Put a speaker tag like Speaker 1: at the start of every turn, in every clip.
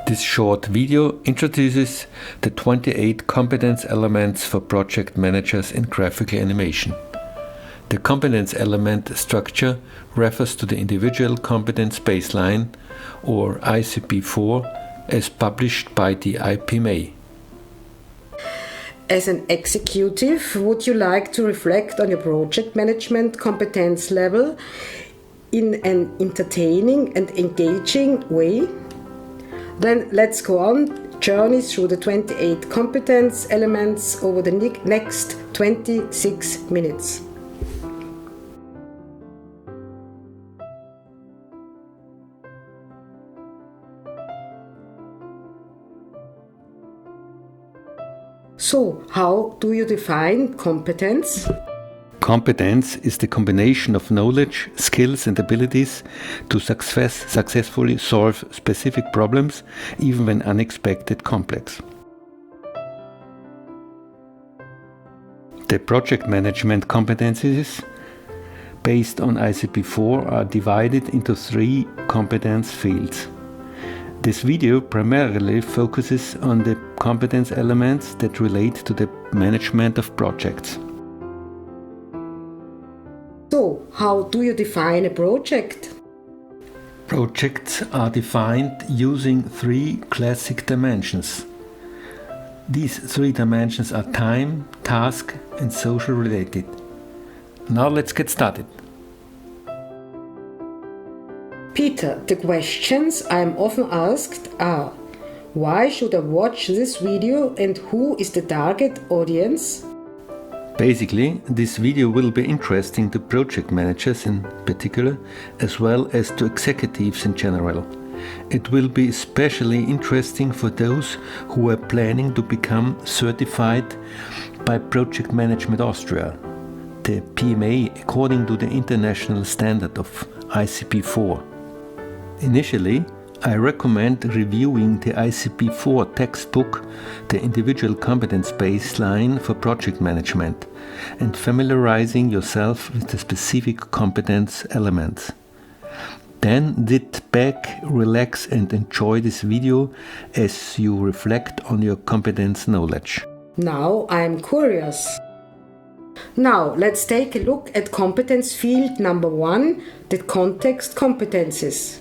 Speaker 1: This short video introduces the 28 competence elements for project managers in graphical animation. The competence element structure refers to the Individual Competence Baseline, or ICP-4, as published by the IPMA.
Speaker 2: As an executive, would you like to reflect on your project management competence level in an entertaining and engaging way? Then let's go on journey through the 28 competence elements over the next 26 minutes. So, how do you define competence?
Speaker 1: Competence is the combination of knowledge, skills and abilities to successfully solve specific problems, even when unexpected complex. The project management competencies based on ICP-4 are divided into 3 competence fields. This video primarily focuses on the competence elements that relate to the management of projects.
Speaker 2: So, how do you define a project?
Speaker 1: Projects are defined using 3 classic dimensions. These 3 dimensions are time, task, and social related. Now let's get started.
Speaker 2: Peter, the questions I am often asked are: why should I watch this video and who is the target audience?
Speaker 1: Basically, this video will be interesting to project managers in particular, as well as to executives in general. It will be especially interesting for those who are planning to become certified by Project Management Austria, the PMA, according to the international standard of ICP-4. Initially, I recommend reviewing the ICP-4 textbook, the Individual Competence Baseline for Project Management, and familiarizing yourself with the specific competence elements. Then sit back, relax and enjoy this video as you reflect on your competence knowledge.
Speaker 2: Now I am curious. Now let's take a look at competence field number 1, the context competences.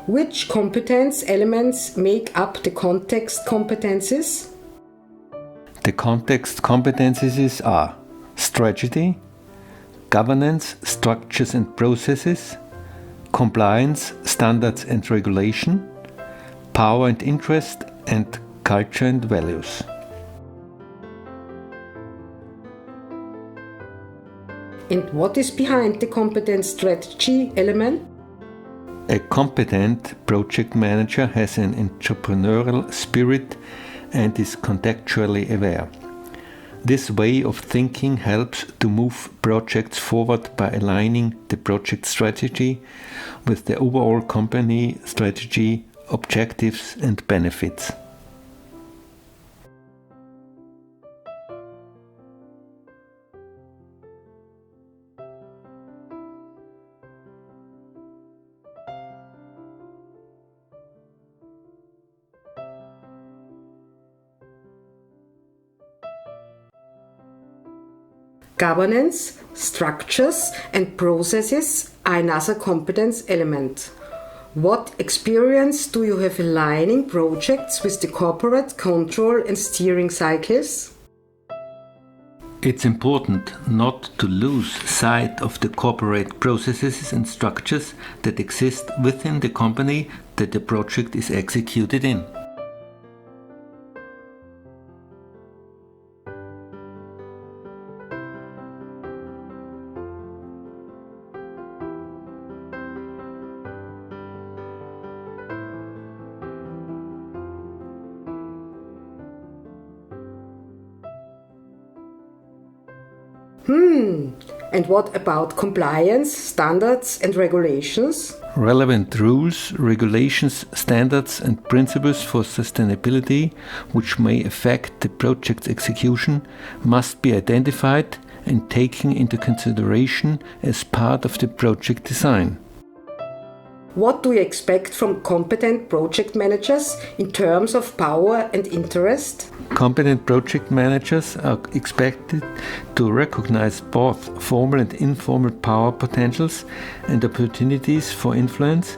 Speaker 2: Which competence elements make up the context competences?
Speaker 1: The context competencies are strategy, governance, structures and processes, compliance, standards and regulation, power and interest, and culture and values.
Speaker 2: And what is behind the competence strategy element?
Speaker 1: A competent project manager has an entrepreneurial spirit and is contextually aware. This way of thinking helps to move projects forward by aligning the project strategy with the overall company strategy, objectives and benefits.
Speaker 2: Governance, structures and processes are another competence element. What experience do you have aligning projects with the corporate control and steering cycles?
Speaker 1: It's important not to lose sight of the corporate processes and structures that exist within the company that the project is executed in.
Speaker 2: And what about compliance, standards and regulations?
Speaker 1: Relevant rules, regulations, standards and principles for sustainability, which may affect the project's execution, must be identified and taken into consideration as part of the project design.
Speaker 2: What do you expect from competent project managers in terms of power and interest?
Speaker 1: Competent project managers are expected to recognize both formal and informal power potentials and opportunities for influence,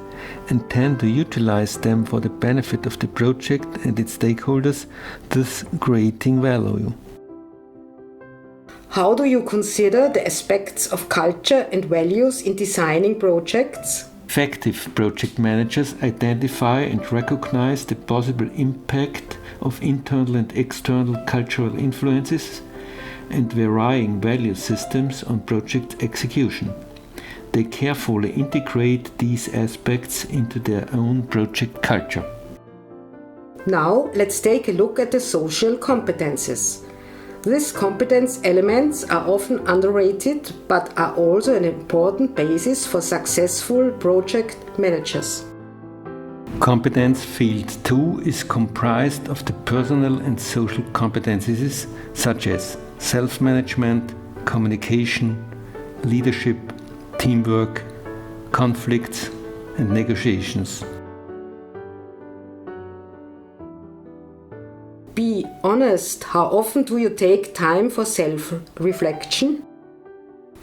Speaker 1: and tend to utilize them for the benefit of the project and its stakeholders, thus creating value.
Speaker 2: How do you consider the aspects of culture and values in designing projects?
Speaker 1: Effective project managers identify and recognize the possible impact of internal and external cultural influences and varying value systems on project execution. They carefully integrate these aspects into their own project culture.
Speaker 2: Now let's take a look at the social competences. These competence elements are often underrated but are also an important basis for successful project managers.
Speaker 1: Competence Field 2 is comprised of the personal and social competencies such as self-management, communication, leadership, teamwork, conflicts, and negotiations.
Speaker 2: Be honest, how often do you take time for self-reflection?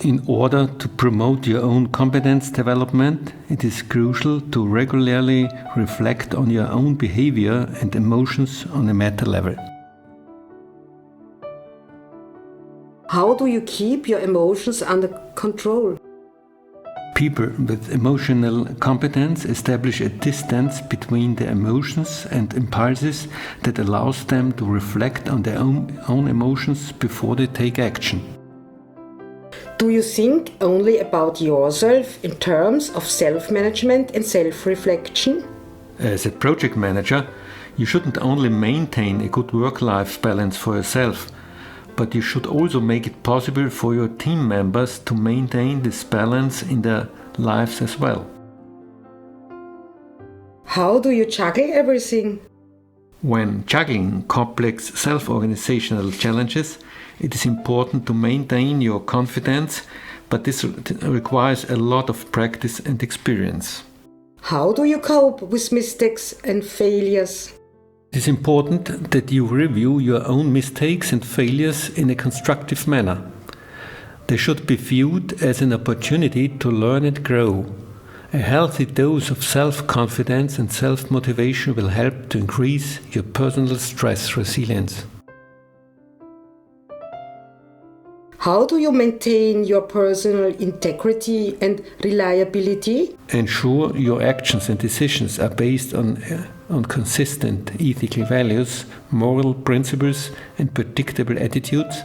Speaker 1: In order to promote your own competence development, it is crucial to regularly reflect on your own behavior and emotions on a meta level.
Speaker 2: How do you keep your emotions under control?
Speaker 1: People with emotional competence establish a distance between their emotions and impulses that allows them to reflect on their own emotions before they take action.
Speaker 2: Do you think only about yourself in terms of self-management and self-reflection?
Speaker 1: As a project manager, you shouldn't only maintain a good work-life balance for yourself, but you should also make it possible for your team members to maintain this balance in their lives as well.
Speaker 2: How do you juggle everything?
Speaker 1: When juggling complex self-organizational challenges, it is important to maintain your confidence, but this requires a lot of practice and experience.
Speaker 2: How do you cope with mistakes and failures?
Speaker 1: It is important that you review your own mistakes and failures in a constructive manner. They should be viewed as an opportunity to learn and grow. A healthy dose of self-confidence and self-motivation will help to increase your personal stress resilience.
Speaker 2: How do you maintain your personal integrity and reliability?
Speaker 1: Ensure your actions and decisions are based on consistent ethical values, moral principles, and predictable attitudes.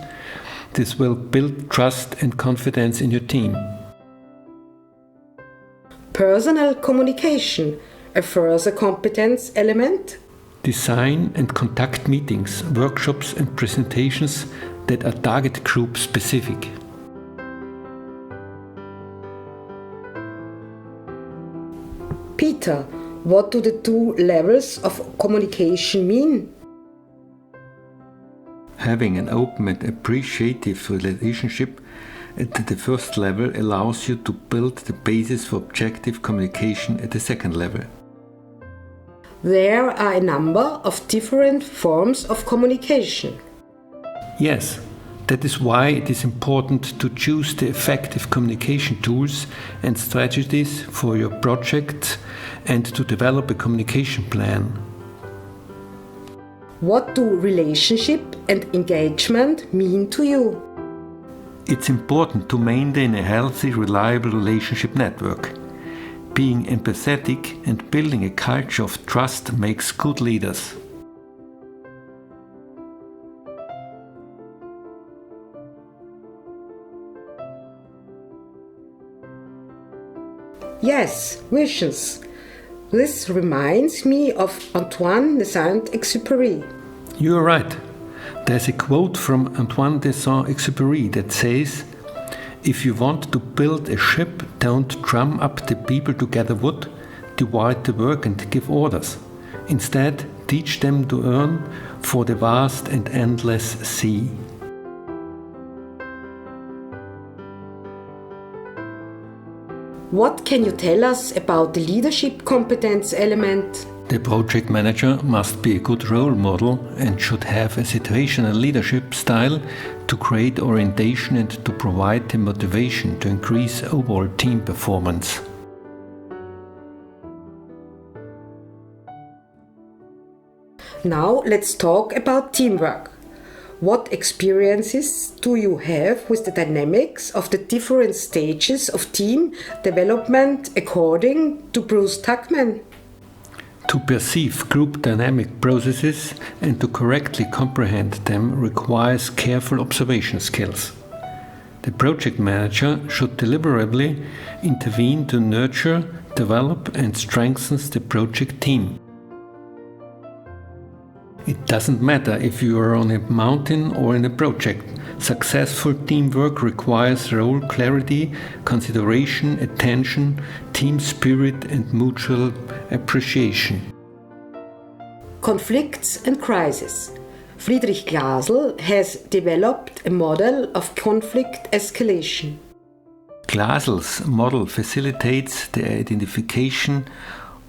Speaker 1: This will build trust and confidence in your team.
Speaker 2: Personal communication, a further competence element?
Speaker 1: Design and conduct meetings, workshops, and presentations that are target group specific.
Speaker 2: Peter, what do the two levels of communication mean?
Speaker 1: Having an open and appreciative relationship at the first level allows you to build the basis for objective communication at the second level.
Speaker 2: There are a number of different forms of communication.
Speaker 1: Yes, that is why it is important to choose the effective communication tools and strategies for your project and to develop a communication plan.
Speaker 2: What do relationship and engagement mean to you?
Speaker 1: It's important to maintain a healthy, reliable relationship network. Being empathetic and building a culture of trust makes good leaders.
Speaker 2: Yes, visions. This reminds me of Antoine de Saint-Exupéry.
Speaker 1: You're right. There's a quote from Antoine de Saint-Exupéry that says, "If you want to build a ship, don't drum up the people to gather wood, divide the work and give orders. Instead, teach them to earn for the vast and endless sea."
Speaker 2: What can you tell us about the leadership competence element?
Speaker 1: The project manager must be a good role model and should have a situational leadership style to create orientation and to provide the motivation to increase overall team performance.
Speaker 2: Now let's talk about teamwork. What experiences do you have with the dynamics of the different stages of team development according to Bruce Tuckman?
Speaker 1: To perceive group dynamic processes and to correctly comprehend them requires careful observation skills. The project manager should deliberately intervene to nurture, develop and strengthen the project team. It doesn't matter if you are on a mountain or in a project. Successful teamwork requires role clarity, consideration, attention, team spirit and mutual appreciation.
Speaker 2: Conflicts and crisis. Friedrich Glasl has developed a model of conflict escalation.
Speaker 1: Glasl's model facilitates the identification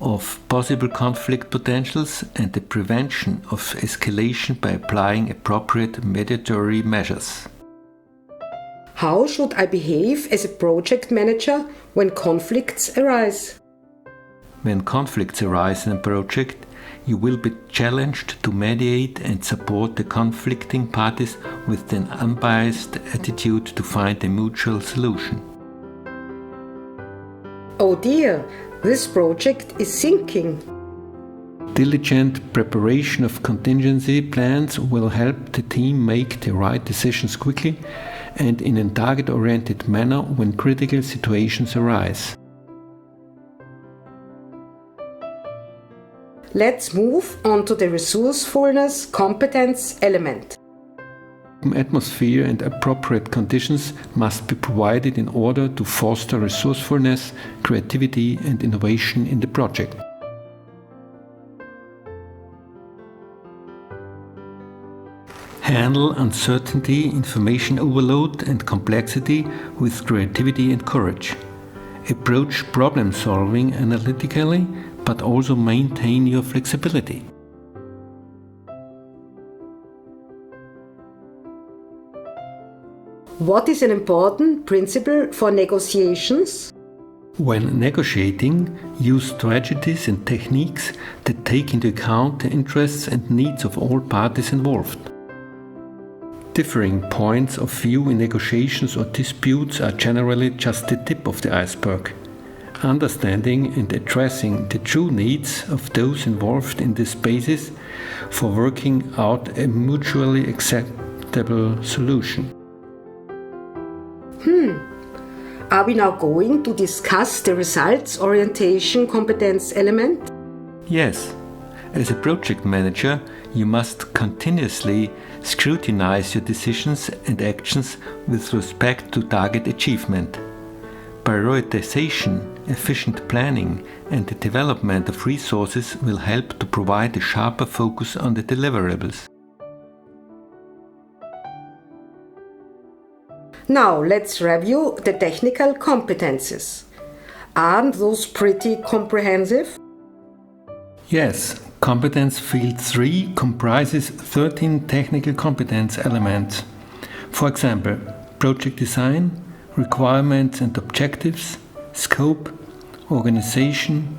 Speaker 1: of possible conflict potentials and the prevention of escalation by applying appropriate mediatory measures.
Speaker 2: How should I behave as a project manager when conflicts arise?
Speaker 1: When conflicts arise in a project, you will be challenged to mediate and support the conflicting parties with an unbiased attitude to find a mutual solution.
Speaker 2: Oh dear, this project is sinking.
Speaker 1: Diligent preparation of contingency plans will help the team make the right decisions quickly and in a target-oriented manner when critical situations arise.
Speaker 2: Let's move on to the resourcefulness competence element.
Speaker 1: Atmosphere and appropriate conditions must be provided in order to foster resourcefulness, creativity and innovation in the project. Handle uncertainty, information overload and complexity with creativity and courage. Approach problem solving analytically, but also maintain your flexibility.
Speaker 2: What is an important principle for negotiations?
Speaker 1: When negotiating, use strategies and techniques that take into account the interests and needs of all parties involved. Differing points of view in negotiations or disputes are generally just the tip of the iceberg. Understanding and addressing the true needs of those involved in this basis for working out a mutually acceptable solution.
Speaker 2: Are we now going to discuss the results orientation competence element?
Speaker 1: Yes. As a project manager, you must continuously scrutinize your decisions and actions with respect to target achievement. Prioritization, efficient planning, and the development of resources will help to provide a sharper focus on the deliverables.
Speaker 2: Now let's review the technical competences. Aren't those pretty comprehensive?
Speaker 1: Yes, Competence Field 3 comprises 13 technical competence elements. For example, project design, requirements and objectives, scope, organization,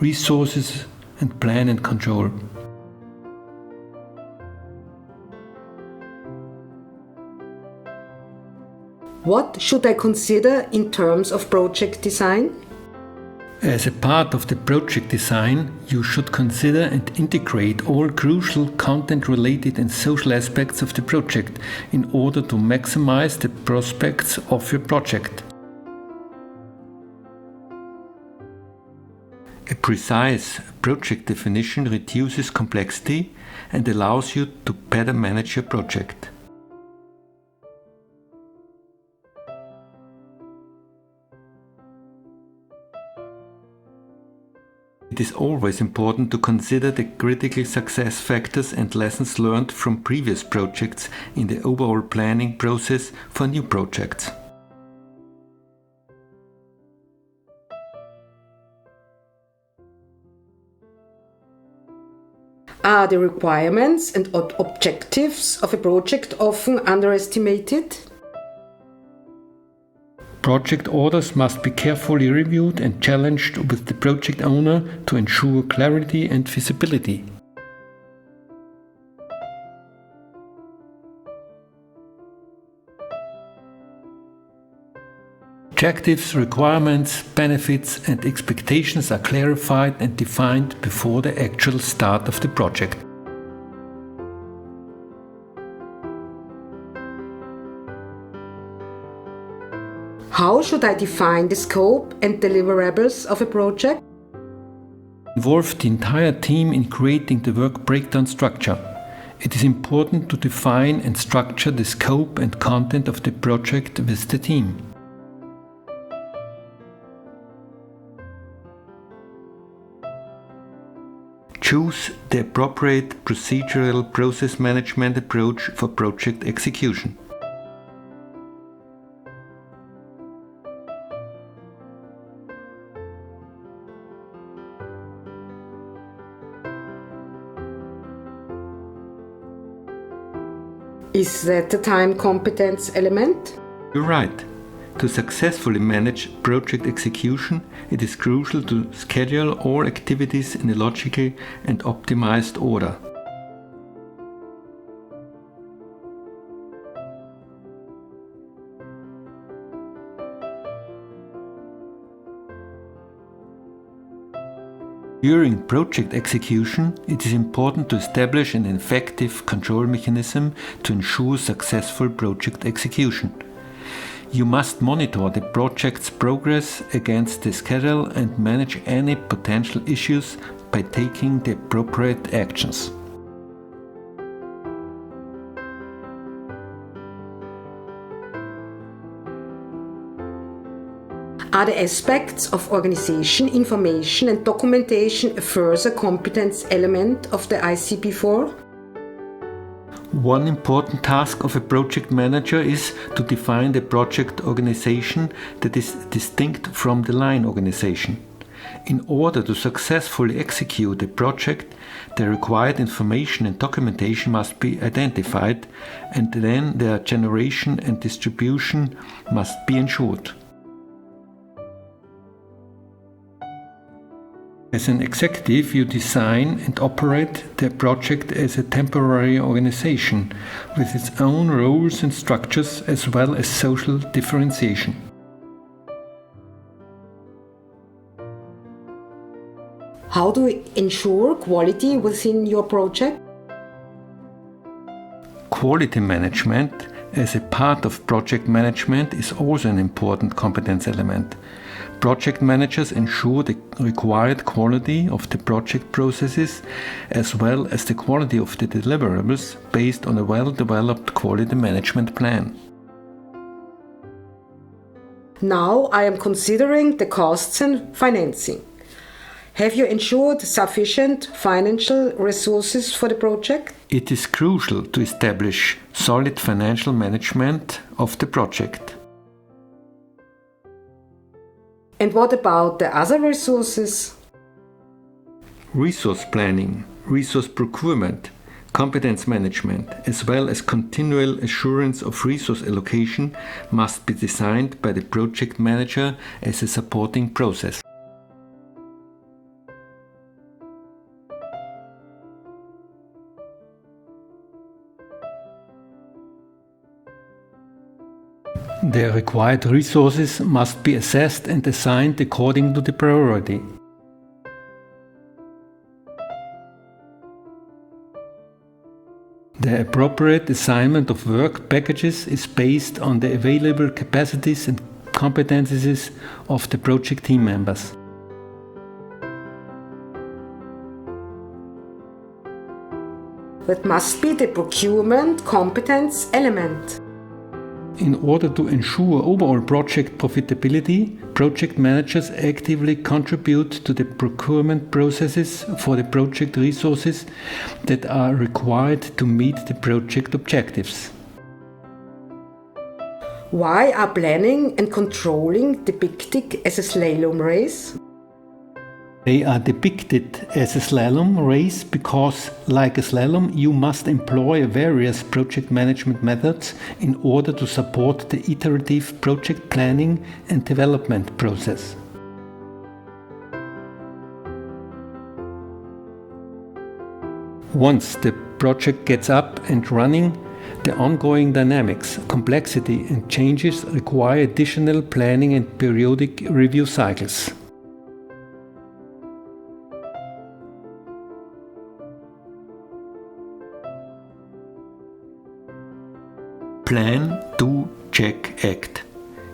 Speaker 1: resources, and plan and control.
Speaker 2: What should I consider in terms of project design?
Speaker 1: As a part of the project design, you should consider and integrate all crucial content-related and social aspects of the project in order to maximize the prospects of your project. A precise project definition reduces complexity and allows you to better manage your project. It is always important to consider the critical success factors and lessons learned from previous projects in the overall planning process for new projects.
Speaker 2: Are the requirements and objectives of a project often underestimated?
Speaker 1: Project orders must be carefully reviewed and challenged with the project owner to ensure clarity and feasibility. Objectives, requirements, benefits and expectations are clarified and defined before the actual start of the project.
Speaker 2: How should I define the scope and deliverables of a project?
Speaker 1: Involve the entire team in creating the work breakdown structure. It is important to define and structure the scope and content of the project with the team. Choose the appropriate procedural process management approach for project execution.
Speaker 2: Is that the time competence element?
Speaker 1: You're right. To successfully manage project execution, it is crucial to schedule all activities in a logical and optimized order. During project execution, it is important to establish an effective control mechanism to ensure successful project execution. You must monitor the project's progress against the schedule and manage any potential issues by taking the appropriate actions.
Speaker 2: Are the aspects of organization, information and documentation a further competence element of the ICB4?
Speaker 1: One important task of a project manager is to define the project organization that is distinct from the line organization. In order to successfully execute a project, the required information and documentation must be identified, and then their generation and distribution must be ensured. As an executive, you design and operate the project as a temporary organization with its own rules and structures as well as social differentiation.
Speaker 2: How do you ensure quality within your project?
Speaker 1: Quality management as a part of project management is also an important competence element. Project managers ensure the required quality of the project processes as well as the quality of the deliverables based on a well-developed quality management plan.
Speaker 2: Now I am considering the costs and financing. Have you ensured sufficient financial resources for the project?
Speaker 1: It is crucial to establish solid financial management of the project.
Speaker 2: And what about the other resources?
Speaker 1: Resource planning, resource procurement, competence management, as well as continual assurance of resource allocation must be designed by the project manager as a supporting process. The required resources must be assessed and assigned according to the priority. The appropriate assignment of work packages is based on the available capacities and competencies of the project team members.
Speaker 2: That must be the procurement competence element.
Speaker 1: In order to ensure overall project profitability, project managers actively contribute to the procurement processes for the project resources that are required to meet the project objectives.
Speaker 2: Why are planning and controlling depicted as a slalom race?
Speaker 1: They are depicted as a slalom race because, like a slalom, you must employ various project management methods in order to support the iterative project planning and development process. Once the project gets up and running, the ongoing dynamics, complexity and changes require additional planning and periodic review cycles. Plan, do, check, act.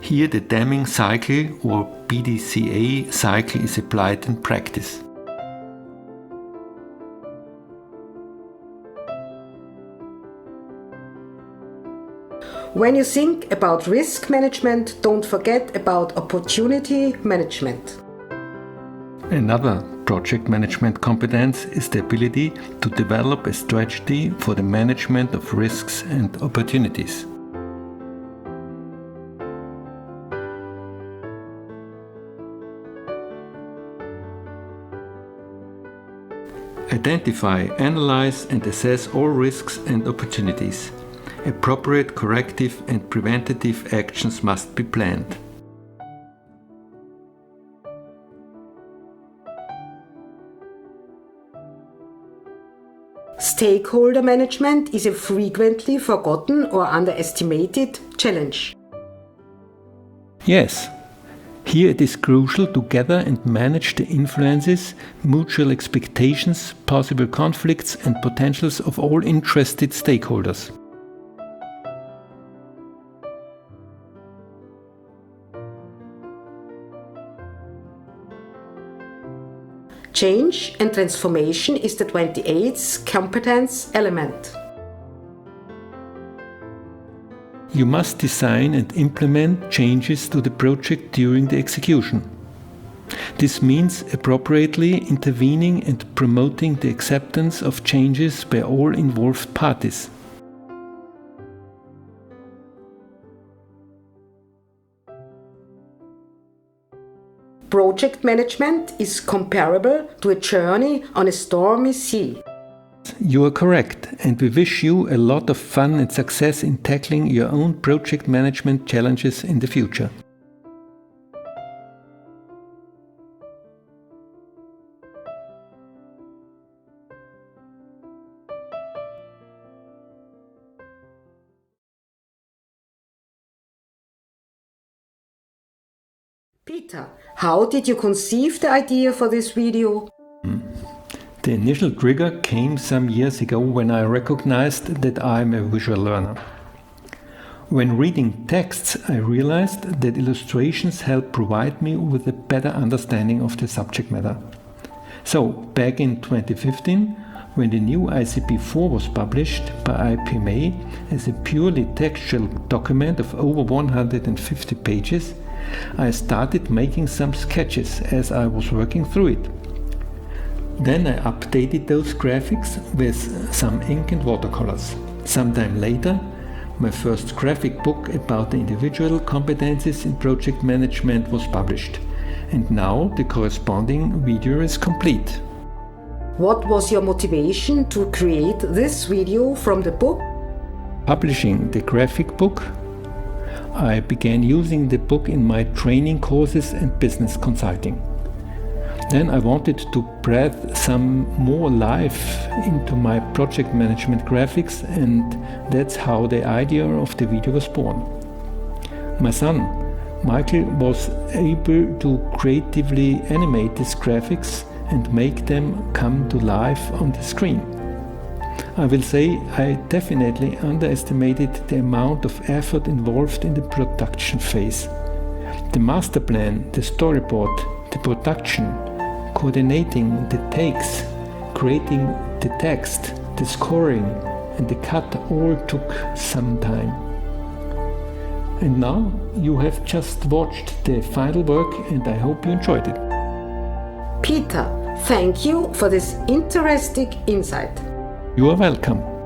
Speaker 1: Here the Deming cycle or PDCA cycle is applied in practice.
Speaker 2: When you think about risk management, don't forget about opportunity management.
Speaker 1: Another project management competence is the ability to develop a strategy for the management of risks and opportunities. Identify, analyze and assess all risks and opportunities. Appropriate corrective and preventative actions must be planned.
Speaker 2: Stakeholder management is a frequently forgotten or underestimated challenge.
Speaker 1: Yes, here it is crucial to gather and manage the influences, mutual expectations, possible conflicts and potentials of all interested stakeholders.
Speaker 2: Change and transformation is the 28th competence element.
Speaker 1: You must design and implement changes to the project during the execution. This means appropriately intervening and promoting the acceptance of changes by all involved parties.
Speaker 2: Project management is comparable to a journey on a stormy sea.
Speaker 1: You are correct, and we wish you a lot of fun and success in tackling your own project management challenges in the future.
Speaker 2: Peter, how did you conceive the idea for this video?
Speaker 1: The initial trigger came some years ago when I recognized that I am a visual learner. When reading texts, I realized that illustrations help provide me with a better understanding of the subject matter. So, back in 2015, when the new ICP4 was published by IPMA as a purely textual document of over 150 pages, I started making some sketches as I was working through it. Then I updated those graphics with some ink and watercolors. Sometime later, my first graphic book about the individual competencies in project management was published, and now the corresponding video is complete.
Speaker 2: What was your motivation to create this video from the book?
Speaker 1: Publishing the graphic book, I began using the book in my training courses and business consulting. Then I wanted to breathe some more life into my project management graphics, and that's how the idea of the video was born. My son, Michael, was able to creatively animate these graphics and make them come to life on the screen. I will say I definitely underestimated the amount of effort involved in the production phase. The master plan, the storyboard, the production, coordinating the takes, creating the text, the scoring and the cut all took some time. And now you have just watched the final work and I hope you enjoyed it.
Speaker 2: Peter, thank you for this interesting insight.
Speaker 1: You are welcome.